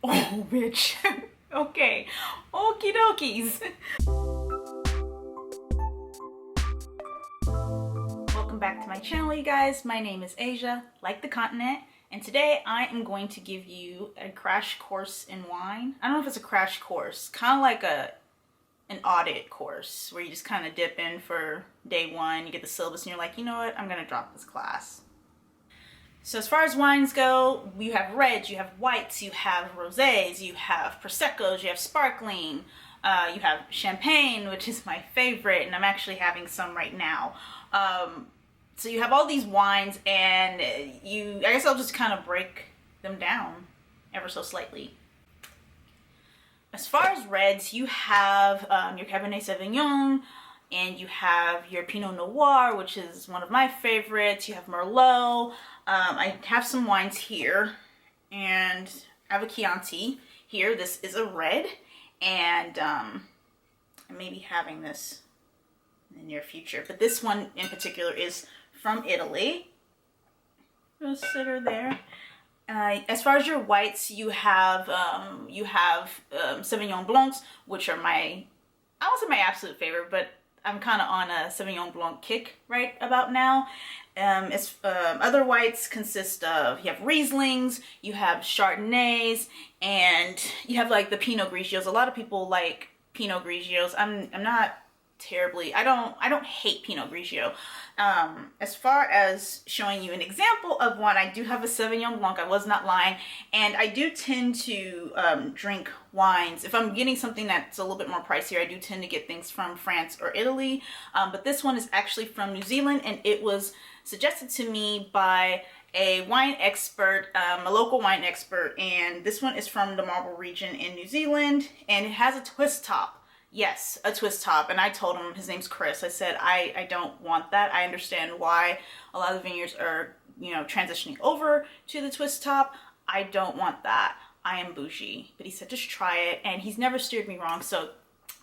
Oh, bitch. Okay. Okie dokies. Welcome back to my channel, you guys. My name is Asia, like the continent, and today I am going to give you a crash course in wine. I don't know if it's a crash course, kind of like an audit course where you just kind of dip in for day one, you get the syllabus, and you're like, you know what, I'm gonna drop this class. So as far as wines go, you have reds, you have whites, you have rosés, you have proseccos, you have sparkling, you have champagne, which is my favorite, and I'm actually having some right now. So you have all these wines, and I guess I'll just kind of break them down ever so slightly. As far as reds, you have your Cabernet Sauvignon, and you have your Pinot Noir, which is one of my favorites. You have Merlot. I have some wines here, and I have a Chianti here. This is a red, and I may be having this in the near future, but this one in particular is from Italy. Just sit her there. As far as your whites, you have Sauvignon Blancs, which are I won't say my absolute favorite, but I'm kind of on a Sauvignon Blanc kick right about now. Other whites consist of, you have Rieslings, you have Chardonnays, and you have like the Pinot Grigios. A lot of people like Pinot Grigios. I'm not terribly, I don't hate Pinot Grigio. As far as showing you an example of one, I do have a Sauvignon Blanc, I was not lying, and I do tend to drink wines. If I'm getting something that's a little bit more pricier, I do tend to get things from France or Italy, but this one is actually from New Zealand, and it was suggested to me by a wine expert, a local wine expert, and this one is from the Marlborough region in New Zealand, and it has a twist top. Yes, a twist top. And I told him, his name's Chris, I said, I don't want that. I understand why a lot of the vineyards are, transitioning over to the twist top. I don't want that. I am bougie. But he said, just try it. And he's never steered me wrong. So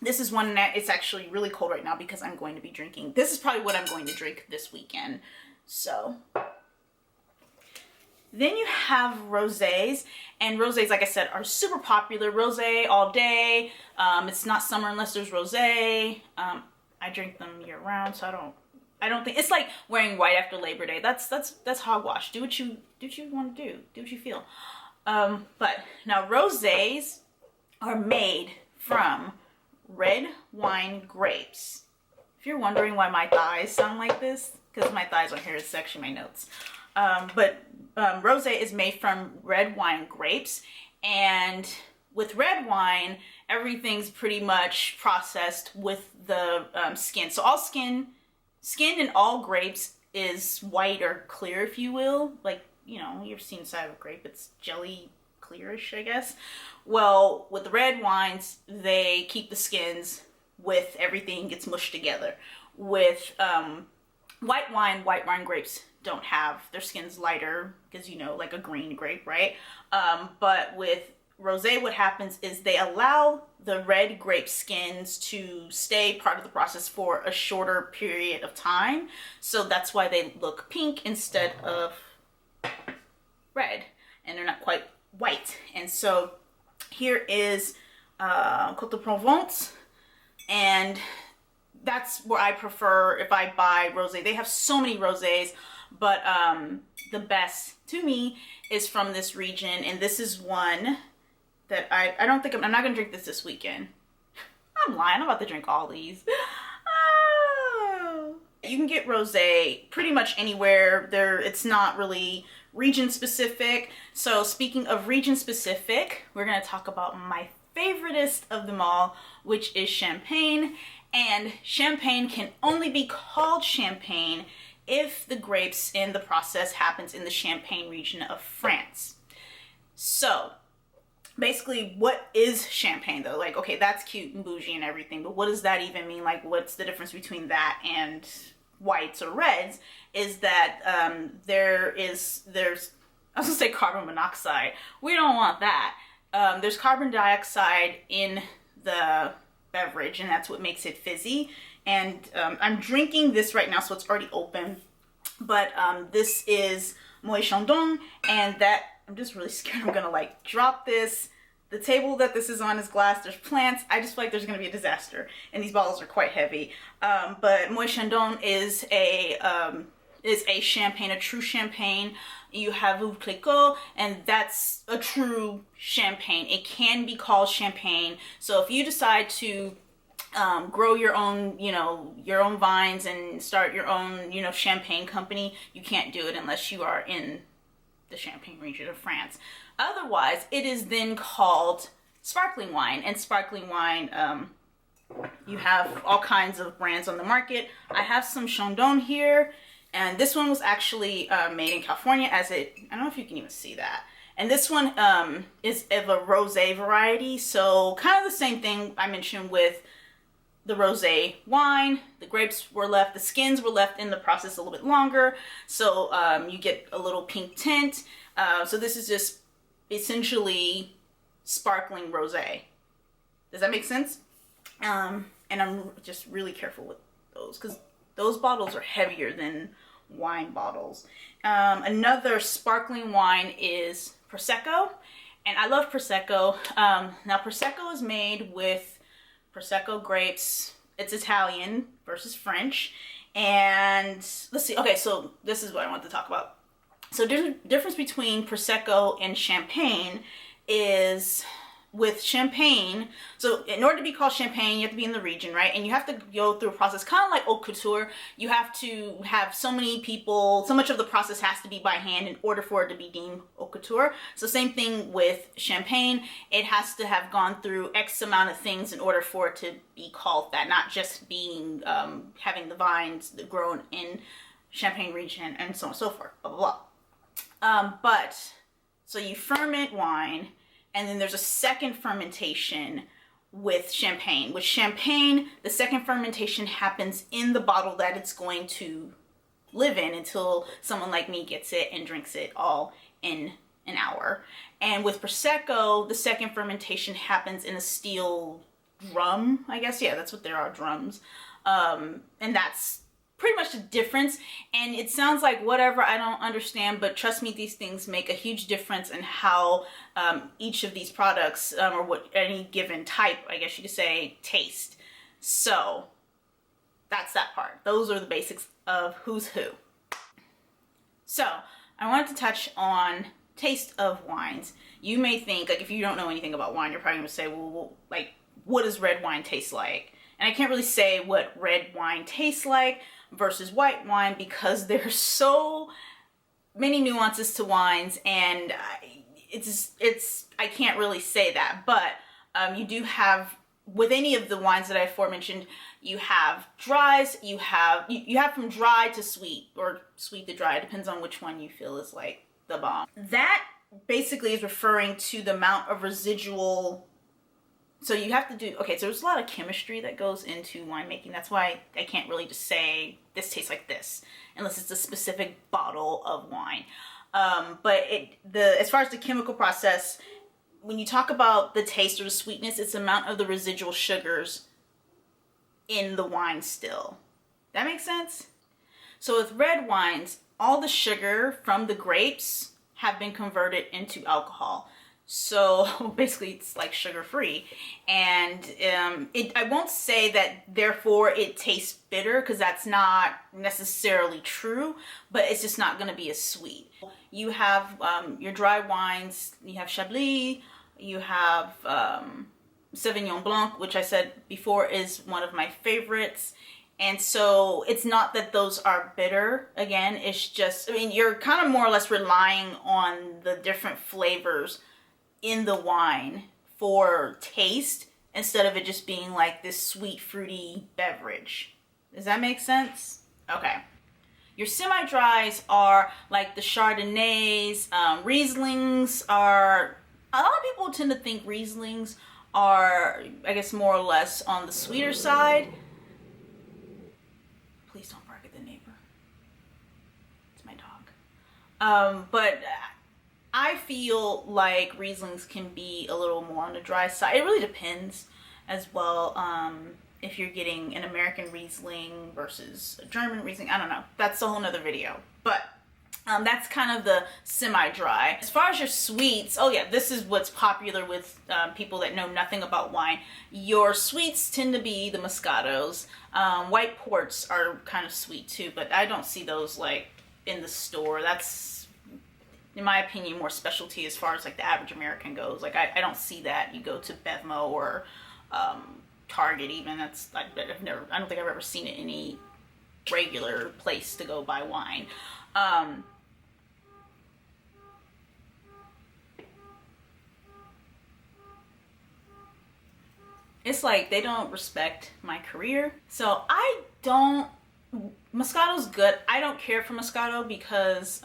this is one that it's actually really cold right now because I'm going to be drinking. This is probably what I'm going to drink this weekend. So then you have rosés, and rosés, like I said, are super popular. Rosé all day. It's not summer unless there's rosé. I drink them year round, so I don't think it's like wearing white after Labor Day. That's hogwash. Do what you want to do. Do what you feel. But now rosés are made from red wine grapes. If you're wondering why my thighs sound like this, because my thighs are here, it's actually my notes. But rosé is made from red wine grapes, and with red wine, everything's pretty much processed with the skin. So all skin in all grapes is white or clear, if you will. Like, you've seen the side of a grape, it's jelly clearish, I guess. Well, with the red wines, they keep the skins with everything gets mushed together. With white wine grapes don't have, their skin's lighter because like a green grape, right? But with rosé, what happens is they allow the red grape skins to stay part of the process for a shorter period of time, so that's why they look pink instead of red, and they're not quite white. And so here is Côte de Provence, and that's where I prefer if I buy rosé. They have so many rosés, but the best to me is from this region, and this is one that I don't think I'm not gonna drink this weekend. I'm lying. I'm about to drink all these. Oh. You can get rosé pretty much anywhere. It's not really region specific. So speaking of region specific, we're gonna talk about my favoriteest of them all, which is champagne. And champagne can only be called champagne if the grapes in the process happens in the Champagne region of France. So basically, what is champagne though? Like, okay, that's cute and bougie and everything, but what does that even mean? Like, what's the difference between that and whites or reds? Is that there's I was gonna say carbon monoxide. We don't want that. There's carbon dioxide in the beverage, and that's what makes it fizzy. And I'm drinking this right now, so it's already open. But this is Moët Chandon, and that I'm just really scared I'm gonna like drop this. The table that this is on is glass. There's plants. I just feel like there's going to be a disaster, and these bottles are quite heavy. But Moët Chandon is a champagne, a true champagne. You have Veuve Clicquot, and that's a true champagne. It can be called champagne. So if you decide to grow your own, your own vines and start your own, champagne company, you can't do it unless you are in the Champagne region of France. Otherwise, it is then called sparkling wine. And sparkling wine, you have all kinds of brands on the market. I have some Chandon here, and this one was actually made in California I don't know if you can even see that. And this one is of a rosé variety, so kind of the same thing I mentioned with the rosé wine. The grapes were left, the skins were left in the process a little bit longer, so you get a little pink tint. So this is just essentially sparkling rosé. Does that make sense? And I'm just really careful with those because those bottles are heavier than wine bottles. Another sparkling wine is Prosecco, and I love Prosecco. Now Prosecco is made with Prosecco grapes. It's Italian versus French. And let's see. Okay, so this is what I want to talk about. So the difference between Prosecco and Champagne is with Champagne, so in order to be called Champagne, you have to be in the region, right? And you have to go through a process kind of like haute couture. You have to have so many people, so much of the process has to be by hand in order for it to be deemed haute couture. So same thing with Champagne. It has to have gone through X amount of things in order for it to be called that, not just being, having the vines grown in Champagne region and so on and so forth, blah, blah, blah. So you ferment wine, and then there's a second fermentation with champagne. With champagne, the second fermentation happens in the bottle that it's going to live in until someone like me gets it and drinks it all in an hour. And with Prosecco, the second fermentation happens in a steel drum, I guess. Yeah, that's what there are, drums. And that's pretty much the difference. And it sounds like whatever, I don't understand, but trust me, these things make a huge difference in how each of these products, or what any given type, I guess you could say, taste. So that's that part. Those are the basics of who's who. So I wanted to touch on taste of wines. You may think, like, if you don't know anything about wine, you're probably gonna say, well, like, what does red wine taste like? And I can't really say what red wine tastes like versus white wine because there's so many nuances to wines, and I can't really say that. But you do have, with any of the wines that I aforementioned, you have dries, you have from dry to sweet, or sweet to dry. It depends on which one you feel is like the bomb. That basically is referring to the amount of residual. So you have to do, okay, so there's a lot of chemistry that goes into winemaking. That's why I can't really just say this tastes like this, unless it's a specific bottle of wine. But as far as the chemical process, when you talk about the taste or the sweetness, it's the amount of the residual sugars in the wine still. That makes sense? So with red wines, all the sugar from the grapes have been converted into alcohol. So basically it's like sugar-free, and I won't say that therefore it tastes bitter, because that's not necessarily true, but it's just not going to be as sweet. You have your dry wines, you have Chablis, you have Sauvignon Blanc, which I said before is one of my favorites. And so it's not that those are bitter. Again, it's just, I mean, you're kind of more or less relying on the different flavors in the wine for taste, instead of it just being like this sweet, fruity beverage. Does that make sense? Okay. Your semi-dries are like the Chardonnays, Rieslings are, a lot of people tend to think Rieslings are, I guess, more or less on the sweeter side. Please don't bark at the neighbor. It's my dog. But I feel like Rieslings can be a little more on the dry side. It really depends as well. If you're getting an American Riesling versus a German Riesling, I don't know. That's a whole nother video. But That's kind of the semi-dry. As far as your sweets, oh yeah, this is what's popular with people that know nothing about wine. Your sweets tend to be the Moscatos. White ports are kind of sweet too, but I don't see those like in the store. That's, in my opinion, more specialty as far as like the average American goes. Like I don't see that. You go to Bevmo or Target even. That's I don't think I've ever seen it in any regular place to go buy wine. It's like they don't respect my career. So I don't, Moscato's good. I don't care for Moscato because,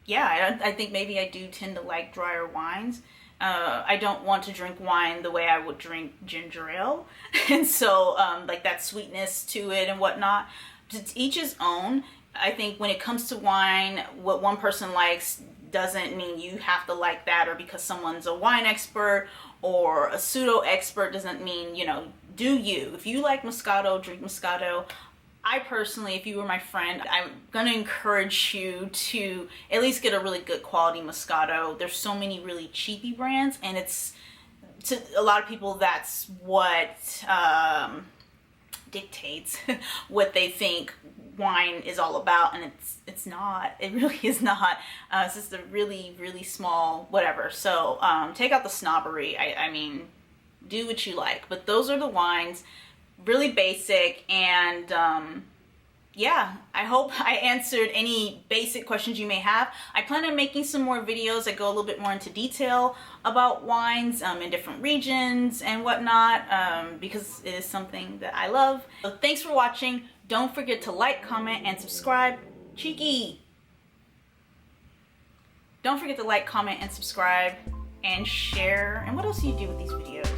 yeah, I think maybe I do tend to like drier wines. I don't want to drink wine the way I would drink ginger ale. And so, like that sweetness to it and whatnot. It's each his own. I think when it comes to wine, what one person likes doesn't mean you have to like that, or because someone's a wine expert or a pseudo expert doesn't mean, you know, do you. If you like Moscato, drink Moscato. I personally, if you were my friend, I'm going to encourage you to at least get a really good quality Moscato. There's so many really cheapy brands, and it's, to a lot of people, that's what dictates what they think wine is all about, and it's not. It really is not. It's just a really, really small whatever. So take out the snobbery. I mean, do what you like. But those are the wines. Really basic, and yeah, I hope I answered any basic questions you may have. I plan on making some more videos that go a little bit more into detail about wines in different regions and whatnot, because it is something that I love. So thanks for watching. Don't forget to like, comment, and subscribe. Cheeky! Don't forget to like, comment, and subscribe, and share. And what else do you do with these videos?